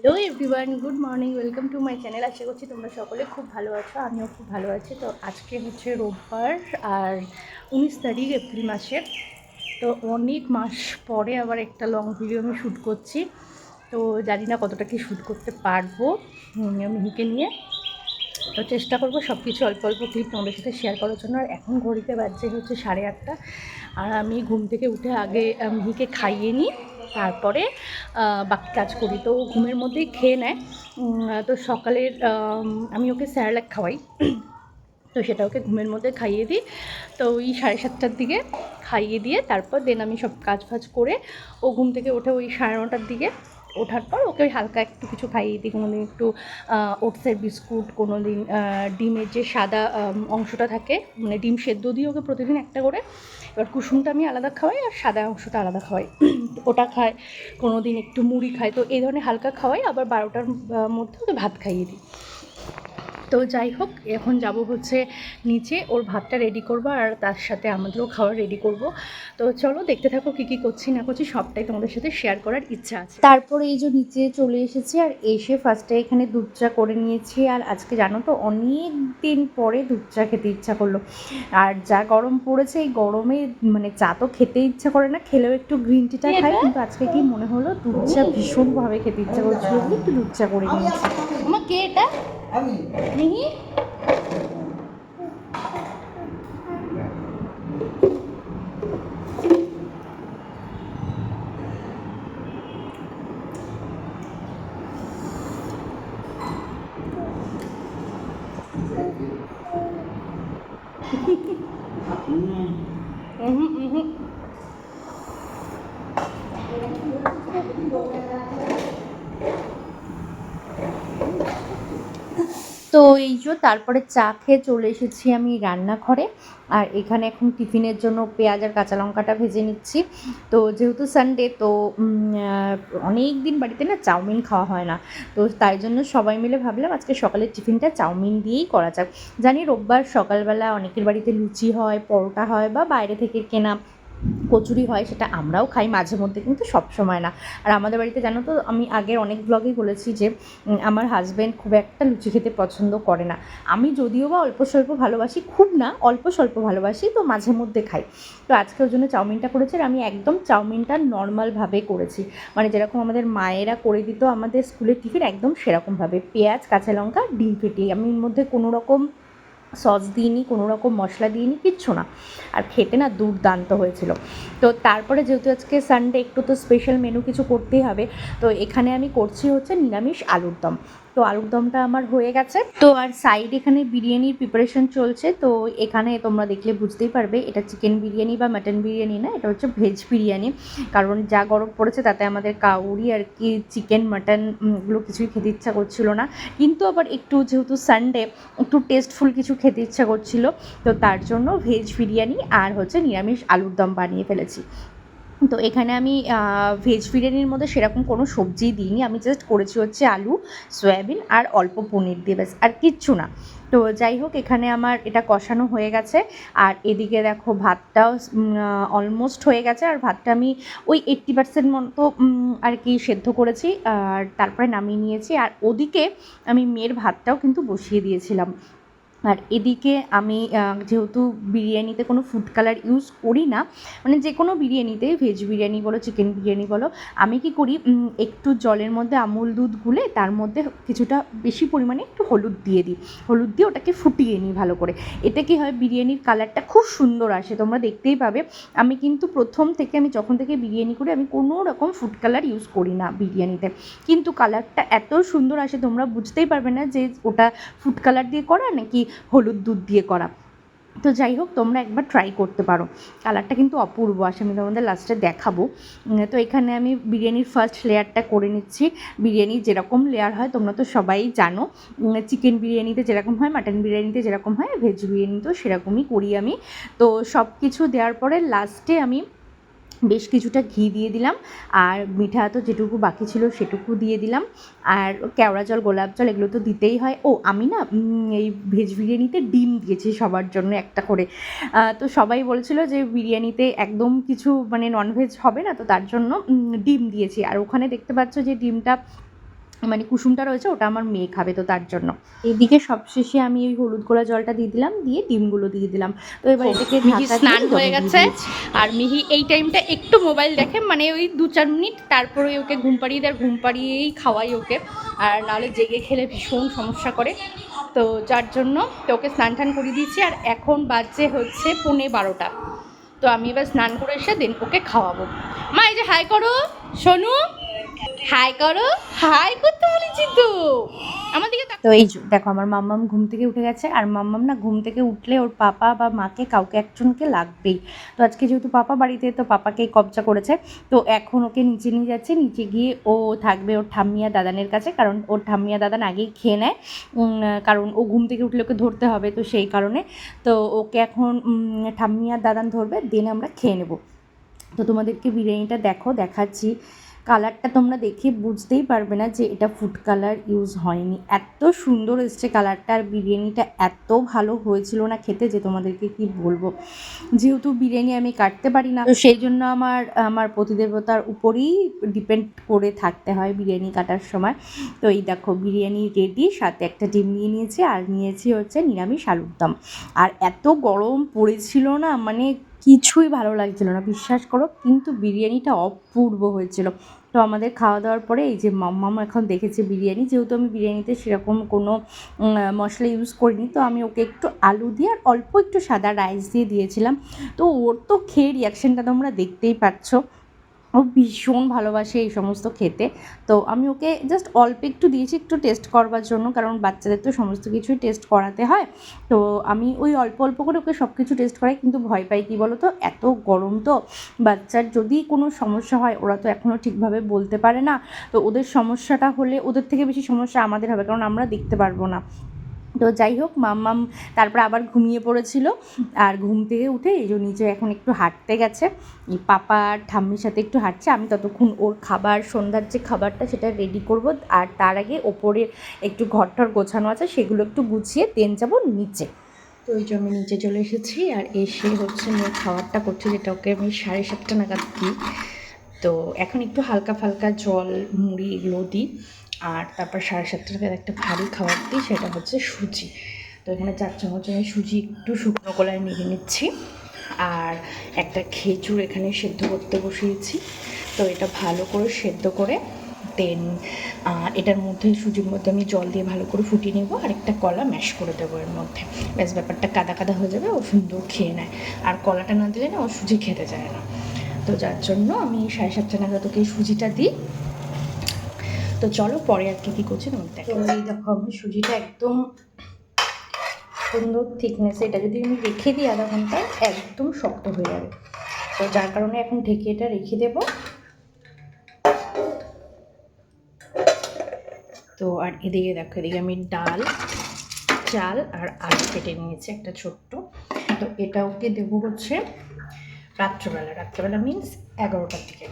Hello everyone, good morning, welcome to my channel. আশা করছি তোমরা সকলে খুব ভালো আছো, আমিও খুব ভালো আছি। তো আজকে হচ্ছে রোববার আর 19 তারিখ এপ্রিল মাসের। তো অনেক মাস পরে আবার একটা লং ভিডিও আমি শ্যুট করছি। তো জানি না কতটা কি শ্যুট করতে পারবো মিহিকে নিয়ে। তো চেষ্টা করবো সব কিছু অল্প অল্প ক্লিপ তোমাদের সাথে শেয়ার করার জন্য। আর এখন ঘড়িতে বাজছে হচ্ছে 8:30, আর আমি ঘুম থেকে উঠে আগে মিহিকে খাইয়ে নিই, তারপরে বাকি কাজ করি। তো ঘুমের মধ্যেই খেয়ে নেয়। তো সকালের আমি ওকে স্যারেলাক খাওয়াই, তো সেটা ওকে ঘুমের মধ্যে খাইয়ে দিই। তো ওই 7:30টার দিকে খাইয়ে দিয়ে তারপর দেন আমি সব কাজ ফাজ করে ও ঘুম থেকে ওঠে ওই 9:30টার দিকে। ওঠার পর ওকে হালকা একটু কিছু খাইয়ে দিই, কোনো দিন একটু ওটসের বিস্কুট, কোনো দিন ডিমের যে সাদা অংশটা থাকে, মানে ডিম সেদ্ধ দিয়ে ওকে প্রতিদিন একটা করে। এবার কুসুমটা আমি আলাদা খাওয়াই আর সাদা অংশটা আলাদা খাওয়াই, ওটা খায়। কোনো দিন একটু মুড়ি খায়। তো এই ধরনের হালকা খাওয়াই, আবার 12টার মধ্যে ওকে ভাত খাইয়ে দিই। তো যাই হোক, এখন যাব হচ্ছে নিচে, ওর ভাতটা রেডি করবো আর তার সাথে আমাদেরও খাবার রেডি করব। তো চলো দেখতে থাকো কী কী করছি না করছি, সবটাই তোমাদের সাথে শেয়ার করার ইচ্ছা আছে। তারপরে এই যে নিচে চলে এসেছি, আর এসে ফার্স্টে এখানে দুধ চা করে নিয়েছি। আর আজকে জানো তো অনেক দিন পরে দুধ চা খেতে ইচ্ছা করলো। আর যা গরম পড়েছে, এই গরমে মানে চা তো খেতে ইচ্ছা করে না, খেলেও একটু গ্রিন টিটা খাই। কিন্তু আজকে কি মনে হলো, দুধ চা ভীষণভাবে খেতে ইচ্ছা করছিল, একটু দুধ চা করে নিয়েছি। আমার কে এটা মিহি? তো এই যে তারপরে চা খেয়ে চলে এসেছি আমি রান্নাঘরে। আর এখানে এখন টিফিনের জন্য পেঁয়াজ আর কাঁচা লঙ্কাটা ভেজে নিচ্ছি। তো যেহেতু সানডে, তো অনেক দিন বাড়িতে না চাউমিন খাওয়া হয় না। তো তাই জন্য সবাই মিলে ভাবলাম আজকে সকালের টিফিনটা চাউমিন দিয়েই করা যাক। জানি রোববার সকালবেলা অনেকের বাড়িতে লুচি হয়, পরোটা হয়, বা বাইরে থেকে কেনা কচুরি হয়, সেটা আমরাও খাই মাঝে মধ্যে, কিন্তু সব সময় না। আর আমাদের বাড়িতে জানো তো, আমি আগের অনেক ব্লগেই বলেছি যে আমার হাজব্যান্ড খুব একটা লুচি খেতে পছন্দ করে না। আমি যদিও বা অল্প স্বল্প ভালোবাসি, খুব না, অল্প স্বল্প ভালোবাসি, তো মাঝে মধ্যে খাই। তো আজকে ওর জন্য চাউমিনটা করেছি, আর আমি একদম চাউমিনটা নর্মালভাবে করেছি, মানে যেরকম আমাদের মায়েরা করে দিত আমাদের স্কুলের টিফিন, একদম সেরকমভাবে পেঁয়াজ কাঁচা লঙ্কা ডিম ফেটিয়ে। আমি এর মধ্যে কোনো রকম সস দিইনি, কোনো রকম মশলা দিইনি, কিচ্ছু না। আর খেতে না দুর্দান্ত হয়েছিল। তো তারপরে যেহেতু আজকে সানডে, একটু তো স্পেশাল মেনু কিছু করতেই হবে। তো এখানে আমি করছি হচ্ছে নিরামিষ আলুর দম। তো আলুর দমটা আমার হয়ে গেছে। তো আর সাইড এখানে বিরিয়ানির প্রিপারেশন চলছে। তো এখানে তোমরা দেখলে বুঝতেই পারবে এটা চিকেন বিরিয়ানি বা মাটন বিরিয়ানি না, এটা হচ্ছে ভেজ বিরিয়ানি। কারণ যা গরম পড়েছে তাতে আমাদের কাউরি আর কি চিকেন মাটন এগুলো কিছুই খেতে ইচ্ছা করছিল না। কিন্তু আবার একটু যেহেতু সানডে, একটু টেস্টফুল কিছু খেতে ইচ্ছা করছিল, তো তার জন্য ভেজ বিরিয়ানি আর হচ্ছে নিরামিষ আলুর দম বানিয়ে ফেলেছি। তো এখানে আমি ভেজ বিরিয়ানির মধ্যে সেরকম কোনো সবজিই দিইনি, আমি জাস্ট করেছি হচ্ছে আলু, সয়াবিন আর অল্প পনির দিয়ে, ব্যাস, আর কিচ্ছু না। তো যাই হোক, এখানে আমার এটা কষানো হয়ে গেছে। আর এদিকে দেখো ভাতটাও অলমোস্ট হয়ে গেছে। আর ভাতটা আমি ওই 80% মতো আর কি সেদ্ধ করেছি, আর তারপরে নামিয়ে নিয়েছি। আর ওদিকে আমি মেয়ের ভাতটাও কিন্তু বসিয়ে দিয়েছিলাম। আর এদিকে আমি যেহেতু বিরিয়ানিতে কোনো ফুড কালার ইউজ করি না, মানে যে কোনো বিরিয়ানিতেই, ভেজ বিরিয়ানি বলো, চিকেন বিরিয়ানি বলো, আমি কি করি, একটু জলের মধ্যে আমুল দুধ গুলে তার মধ্যে কিছুটা বেশি পরিমাণে একটু হলুদ দিয়ে দিই। হলুদ দিয়ে ওটাকে ফুটিয়ে নিই ভালো করে। এতে কি হয়, বিরিয়ানির কালারটা খুব সুন্দর আসে, তোমরা দেখতেই পাবে। আমি কিন্তু প্রথম থেকে, আমি যখন থেকে বিরিয়ানি করি, আমি কোনো রকম ফুড কালার ইউজ করি না বিরিয়ানিতে, কিন্তু কালারটা এত সুন্দর আসে, তোমরা বুঝতেই পারবে না যে ওটা ফুড কালার দিয়ে করা নাকি হলুদ দুধ দিয়ে করা। তো যাই হোক, তোমরা একবার ট্রাই করতে পারো, কালারটা কিন্তু অপূর্ব আসে, আমি তোমাদের লাস্টে দেখাবো। তো এখানে আমি বিরিয়ানির ফার্স্ট লেয়ারটা করে নিচ্ছি। বিরিয়ানি যেরকম লেয়ার হয় তোমরা তো সবাই জানো, চিকেন বিরিয়ানিতে যেরকম হয়, মাটন বিরিয়ানিতে যেরকম হয়, ভেজ বিরিয়ানিতেও সেরকমই করি আমি। তো সব কিছু দেওয়ার পরে লাস্টে আমি বেশ কিছুটা ঘি দিয়ে দিলাম, আর মিঠা তো যেটুকু বাকি ছিল সেটুকু দিয়ে দিলাম। আর কেওড়া জল, গোলাপ জল, এগুলো তো দিতেই হয়। ও আমি না এই ভেজ বিরিয়ানিতে ডিম দিয়েছি সবার জন্য একটা করে। তো সবাই বলছিল যে বিরিয়ানিতে একদম কিছু মানে ননভেজ হবে না, তো তার জন্য ডিম দিয়েছি। আর ওখানে দেখতে পাচ্ছ যে ডিমটা মানে কুসুমটা রয়েছে ওটা আমার মেয়ে খাবে, তো তার জন্য। এদিকে সবশেষে আমি ওই হলুদ গোলা জলটা দিয়ে দিলাম, দিয়ে ডিমগুলো দিয়ে দিলাম। তো এবার এটাকে মিহি স্নান হয়ে গেছে, আর মিহি এই টাইমটা একটু মোবাইল দেখে, মানে ওই 2-4 মিনিট, তারপরে ওকে ঘুম পাড়িয়ে দেয়, ঘুম পাড়িয়েই খাওয়াই ওকে, আর নাহলে জেগে খেলে ভীষণ সমস্যা করে। তো যার জন্য তো ওকে স্নান টান করে দিয়েছি, আর এখন বাজছে হচ্ছে 11:15। তো আমি এবার স্নান করে এসে দেন ওকে খাওয়াবো। মা এই যে হাই করো, শোনো হাই করো, হাই করতে বলেছি তো আমার দিকে। তো এই যে দেখো আমার মাম্মাম ঘুম থেকে উঠে গেছে, আর মাম্মাম না ঘুম থেকে উঠলে ওর পাপা বা মাকে কাউকে একজনকে লাগবেই। তো আজকে যেহেতু পাপা বাড়িতে, তো পাপাকেই কবজা করেছে। তো এখন ওকে নিচে নিয়ে যাচ্ছে, নিচে গিয়ে ও থাকবে ওর ঠাম্মিয়া দাদানের কাছে, কারণ ওর ঠাম্মিয়া দাদান আগেই খেয়ে নেয়, কারণ ও ঘুম থেকে উঠলে ওকে ধরতে হবে, তো সেই কারণে। তো ওকে এখন ঠাম্মিয়া দাদান ধরবে, দেন আমরা খেয়ে নেব। তো তোমাদেরকে বিরিয়ানিটা দেখাচ্ছি। কালারটা তোমরা দেখে বুঝতেই পারবে না যে এটা ফুড কালার ইউজ হয়নি, এত সুন্দর এসছে কালারটা। আর বিরিয়ানিটা এত ভালো হয়েছিল না খেতে, যে তোমাদেরকে কি বলবো। যেহেতু বিরিয়ানি আমি কাটতে পারি না, তো সেই জন্য আমার প্রতিদেবতার উপরেই ডিপেন্ড করে থাকতে হয় বিরিয়ানি কাটার সময়। তো এই দেখো বিরিয়ানি রেডি, সাথে একটা ডিম নিয়ে নিয়েছি, আর নিয়েছি হচ্ছে নিরামিষ আলুর দম। আর এত গরম পড়েছিল না, মানে কিছুই ভালো লাগছিল না, বিশ্বাস করো, কিন্তু বিরিয়ানিটা অপূর্ব হয়েছিল। তো আমাদের খাওয়া দাওয়ার পরে এই যে মাম্মাম এখন দেখেছে বিরিয়ানি, যেহেতু আমি বিরিয়ানিতে সেরকম কোনো মশলা ইউজ করিনি, তো আমি ওকে একটু আলু দিয়ে আর অল্প একটু সাদা রাইস দিয়ে দিয়েছিলাম। তো ওর তো খেয়ে রিয়াকশানটা তোমরা দেখতেই পাচ্ছ, ও ভীষণ ভালোবাসে এই সমস্ত খেতে। তো আমি ওকে জাস্ট অল্প একটু দিয়েছি, একটু টেস্ট করবার জন্য, কারণ বাচ্চাদের তো সমস্ত কিছুই টেস্ট করাতে হয়। তো আমি ওই অল্প অল্প করে ওকে সব কিছু টেস্ট করাই, কিন্তু ভয় পাই কী বলো তো, এত গরম তো, বাচ্চার যদি কোনো সমস্যা হয়, ওরা তো এখনও ঠিকভাবে বলতে পারে না। তো ওদের সমস্যাটা হলে ওদের থেকে বেশি সমস্যা আমাদের হবে, কারণ আমরা দেখতে পারবো না। তো যাই হোক, মাম্মাম তারপর আবার ঘুমিয়ে পড়েছিল, আর ঘুম থেকে উঠে এই যে নিচে এখন একটু হাঁটতে গেছে, পাপা আর ঠাম্মির সাথে একটু হাঁটছে। আমি ততক্ষণ ওর খাবার, সন্ধ্যার যে খাবারটা সেটা রেডি করব, আর তার আগে ওপরে একটু ঘরটর গোছানো আছে, সেগুলো একটু গুছিয়ে দেন যাব নিচে। তো ওই যে আমি নিচে চলে এসেছি, আর এসে হচ্ছে মেয়ে খাবারটা করছে, যেটা ওকে আমি 7:30 নাগাদ দিই। তো এখন একটু হালকা ফালকা জল, মুড়ি এগুলো দিই, আর তারপর 7:30 নাগাদ একটা ভারী খাবার দিই, সেটা হচ্ছে সুজি। তো এখানে 4 চামচ আমি সুজি একটু শুকনো কলায় নিয়ে নিচ্ছি, আর একটা খেজুর এখানে সেদ্ধ করতে বসিয়েছি। তো এটা ভালো করে সেদ্ধ করে দেন এটার মধ্যে, সুজির মধ্যে আমি জল দিয়ে ভালো করে ফুটিয়ে নেবো, আর একটা কলা ম্যাশ করে দেবো এর মধ্যে। ব্যাস, ব্যাপারটা কাদা কাদা হয়ে যাবে, ও সুন্দর খেয়ে নেয়। আর কলাটা না দিলে না ও সুজি খেতে চায় না। তো যার জন্য আমি 7:30 নাগাদ ওকে সুজিটা দিই। তো চলো পরে আর কী করছি তোমাদের দেখো। এই দেখো আমি সুজিটা একদম সুন্দর থিকনেস, এটা যদি আমি রেখে দিই আধা ঘন্টায় একদম শক্ত হয়ে যাবে। তো যার কারণে এখন ঢেকে এটা রেখে দেবো। তো আর এদিকে দেখো, এদিকে আমি ডাল, চাল আর আলু কেটে নিয়েছি একটা ছোট্ট। তো এটা ওকে দেবো হচ্ছে রাত্রেবেলা মিন্স 11টার দিকে।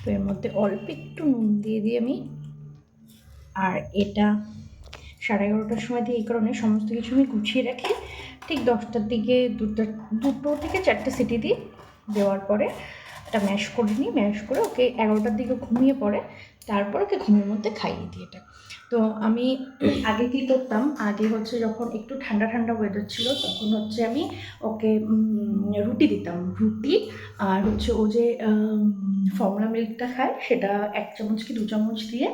তো এর মধ্যে অল্প একটু নুন দিয়ে দিই আমি। আর এটা 11:30টার সময় দিয়ে, এই কারণে সমস্ত কিছু আমি গুছিয়ে রাখি, ঠিক 10টার দিকে 2 থেকে 4টে সিটি দিই। দেওয়ার পরে এটা ম্যাশ করে নিই, ম্যাশ করে ওকে 11টার দিকে ঘুমিয়ে পড়ে, তারপর ওকে ঘুমের মধ্যে খাইয়ে দিই এটা। তো আমি আগে কী করতাম, আগে হচ্ছে যখন একটু ঠান্ডা ঠান্ডা ওয়েদার ছিল, তখন হচ্ছে আমি ওকে রুটি দিতাম, রুটি আর হচ্ছে ও যে ফর্মুলা মিল্কটা খায়, সেটা 1 চামচ কি 2 চামচ দিয়ে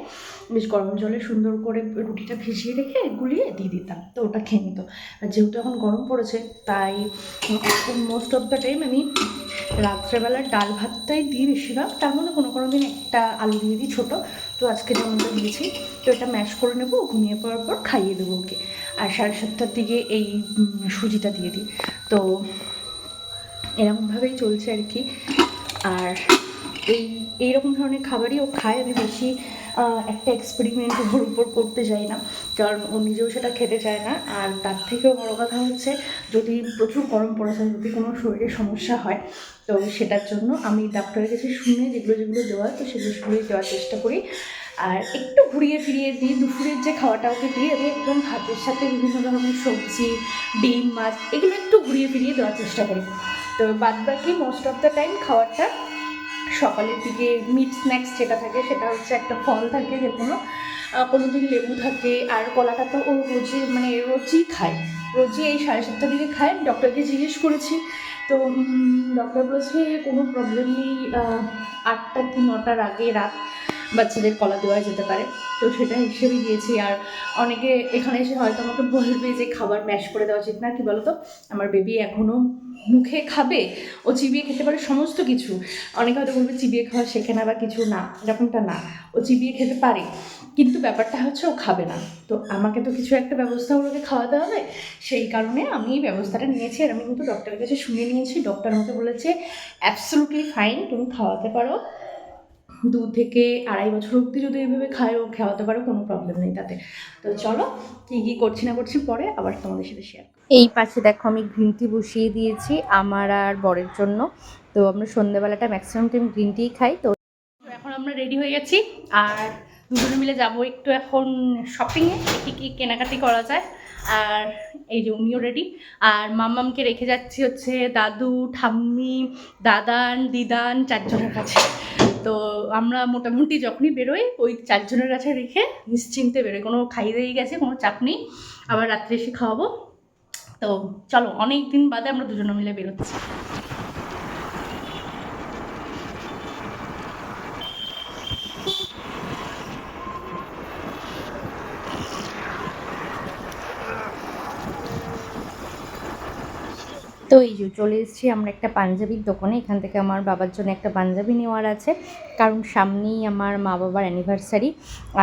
বেশ গরম জলে সুন্দর করে রুটিটা ভিজিয়ে রেখে গুলিয়ে দিয়ে দিতাম, তো ওটা খেয়ে নিত। আর যেহেতু এখন গরম পড়েছে, তাই এখন মোস্ট অফ দ্য টাইম আমি রাত্রেবেলা ডাল ভাতটাই দিই বেশিরভাগ, তার মধ্যে কোনো দিন একটা আলু দিয়ে দিই ছোটো। তো আজকে যেমনটা দিয়েছি, তো এটা ম্যাশ করে নেবো, ঘুমিয়ে পড়ার পর খাইয়ে দেবো ওকে। আর 7:30টার দিকে এই সুজিটা দিয়ে দিই। তো এরকমভাবেই চলছে আর কি। আর এইরকম ধরনের খাবারই ও খায়। আমি বেশি একটা এক্সপেরিমেন্ট ওর উপর করতে চাই না, কারণ ও নিজেও সেটা খেতে চায় না। আর তার থেকেও বড় কথা হচ্ছে, যদি প্রচুর গরম পড়েছে, যদি কোনো শরীরে সমস্যা হয়, তো সেটার জন্য আমি ডাক্তারের কাছে শুনে যেগুলো দেওয়া, তো সেগুলোই দেওয়ার চেষ্টা করি। আর একটু ঘুরিয়ে ফিরিয়ে দিই। দুপুরের যে খাওয়াটা ওকে দিয়ে আমি একদম ভাতের সাথে বিভিন্ন ধরনের সবজি, ডিম, মাছ এগুলো একটু ঘুরিয়ে ফিরিয়ে দেওয়ার চেষ্টা করি। তো বাদ বাকি মোস্ট অফ দ্য টাইম খাবারটা সকালের দিকে মিট স্ন্যাক্স যেটা থাকে সেটা হচ্ছে একটা ফল থাকে, যে কোনো দিন লেবু থাকে, আর কলাটা তো ও রোজই মানে রোজই খায়, রোজই এই 7:30টার দিকে খায়। ডক্টরকে জিজ্ঞেস করেছি, তো ডক্টর বলেছে কোনো প্রবলেম নেই, 8টা কি 9টার আগে রাত বাচ্চাদের কলা দেওয়া যেতে পারে। তো সেটা হিসেবেই দিয়েছি। আর অনেকে এখানে এসে হয়তো আমাকে বলবে যে খাবার ম্যাশ করে দেওয়া উচিত না, কি বলতো, আমার বেবি এখনও মুখে খাবে, ও চিবিয়ে খেতে পারে সমস্ত কিছু। অনেকে হয়তো বলবে চিবিয়ে খাওয়া শেখে না বা কিছু, না, এরকমটা না, ও চিবিয়ে খেতে পারে, কিন্তু ব্যাপারটা হচ্ছে ও খাবে না। তো আমাকে তো কিছু একটা ব্যবস্থা ওকে খাওয়াতে হবে, সেই কারণে আমি এই ব্যবস্থাটা নিয়েছি। আর আমি কিন্তু ডক্টরের কাছে শুনে নিয়েছি, ডক্টর আমাকে বলেছে অ্যাবসলিউটলি ফাইন, তুমি খাওয়াতে পারো, 2 থেকে 2.5 বছর অবধি যদি এইভাবে খায় ও খাওয়াতে পারো, কোনো প্রবলেম নেই তাতে। তো চলো কী কী করছি না করছি পরে আবার তোমাদের সাথে শেয়ার। এই পাশে দেখো আমি গ্রিন টি বসিয়ে দিয়েছি আমার আর বরের জন্য। তো আমরা সন্ধ্যেবেলাটা ম্যাক্সিমাম টাইম গ্রিন টিই খাই। তো এখন আমরা রেডি হয়ে গেছি, আর দুজনে মিলে যাবো একটু এখন শপিংয়ে, কী কী কেনাকাটি করা যায়। আর এই যে উনিও রেডি, আর মাম্মামকে রেখে যাচ্ছি হচ্ছে দাদু, ঠাম্মি, দাদান, দিদান 4 জনের কাছে। তো আমরা মোটামুটি যখনই বেরোই ওই 4 জনের কাছে রেখে নিশ্চিন্তে বেরোই, কোনো খাইয়ে দিয়ে গেছে, কোনো চাপ নেই, আবার রাত্রে এসে খাওয়াবো। তো চলো, অনেক দিন বাদে আমরা দুজনে মিলে বেরোচ্ছি। তো এই যে চলে এসেছি আমরা একটা পাঞ্জাবির দোকানে। এখান থেকে আমার বাবার জন্য একটা পাঞ্জাবি নেওয়ার আছে, কারণ সামনেই আমার মা বাবার অ্যানিভার্সারি।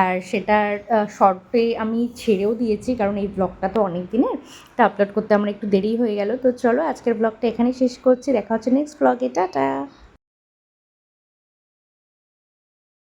আর সেটার শর্টে আমি ছেড়েও দিয়েছি, কারণ এই ব্লগটা তো অনেক দিনের, তা আপলোড করতে আমার একটু দেরি হয়ে গেল। তো চলো আজকের ব্লগটা এখানেই শেষ করছি, দেখা হচ্ছে নেক্সট ব্লগে, টাটা।